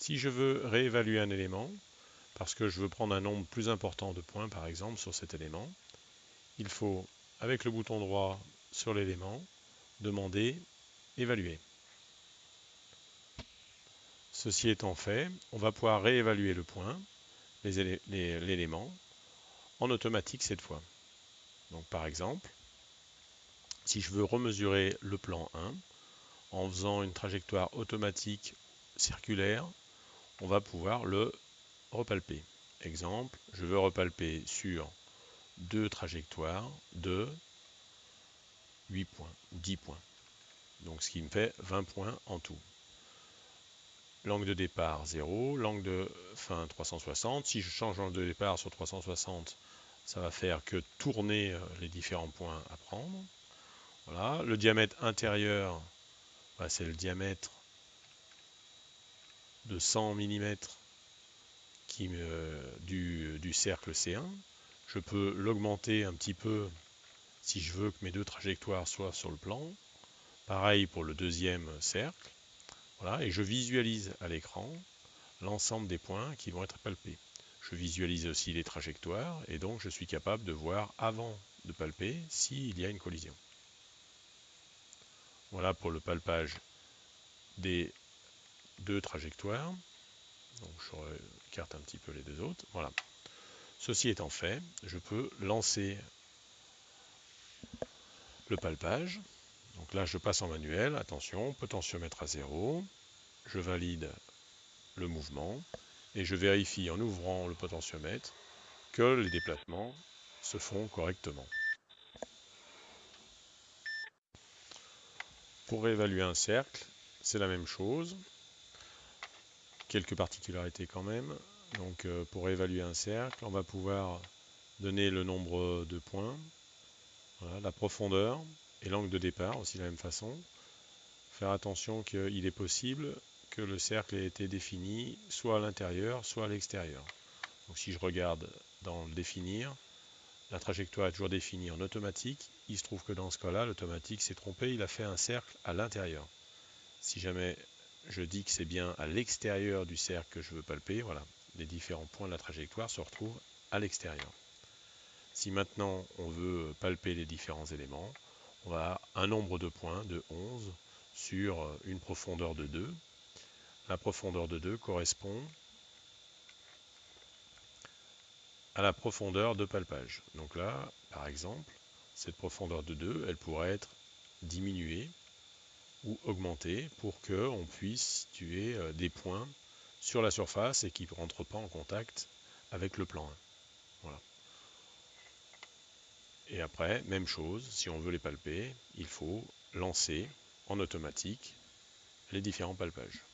Si je veux réévaluer un élément, parce que je veux prendre un nombre plus important de points par exemple sur cet élément, il faut, avec le bouton droit sur l'élément, demander évaluer. Ceci étant fait, on va pouvoir réévaluer le point, l'élément, en automatique cette fois. Donc par exemple, si je veux remesurer le plan 1, en faisant une trajectoire automatique circulaire, on va pouvoir le repalper. Exemple, je veux repalper sur deux trajectoires de 8 points, 10 points. Donc ce qui me fait 20 points en tout. L'angle de départ 0, l'angle de fin 360. Si je change l'angle de départ sur 360, ça va faire que tourner les différents points à prendre. Voilà. Le diamètre intérieur, bah, c'est le diamètre de 100 mm du cercle C1. Je peux l'augmenter un petit peu si je veux que mes deux trajectoires soient sur le plan. Pareil pour le deuxième cercle. Voilà, et je visualise à l'écran l'ensemble des points qui vont être palpés. Je visualise aussi les trajectoires et donc je suis capable de voir avant de palper s'il y a une collision. Voilà pour le palpage des deux trajectoires. Donc je écarte un petit peu les deux autres. Voilà. Ceci étant fait, je peux lancer le palpage. Donc là, je passe en manuel. Attention, potentiomètre à 0. Je valide le mouvement et je vérifie en ouvrant le potentiomètre que les déplacements se font correctement. Pour évaluer un cercle, c'est la même chose. Quelques particularités quand même. Donc pour évaluer un cercle, on va pouvoir donner le nombre de points, voilà, la profondeur et l'angle de départ aussi de la même façon. Faire attention qu'il est possible que le cercle ait été défini soit à l'intérieur, soit à l'extérieur. Donc si je regarde dans le définir, la trajectoire est toujours définie en automatique. Il se trouve que dans ce cas-là, l'automatique s'est trompé, il a fait un cercle à l'intérieur. Si jamais je dis que c'est bien à l'extérieur du cercle que je veux palper, voilà, les différents points de la trajectoire se retrouvent à l'extérieur. Si maintenant on veut palper les différents éléments, on va avoir un nombre de points de 11 sur une profondeur de 2. La profondeur de 2 correspond à la profondeur de palpage. Donc là, par exemple, cette profondeur de 2, elle pourrait être diminuée ou augmentée pour qu'on puisse situer des points sur la surface et qui ne rentrent pas en contact avec le plan 1. Voilà. Et après, même chose, si on veut les palper, il faut lancer en automatique les différents palpages.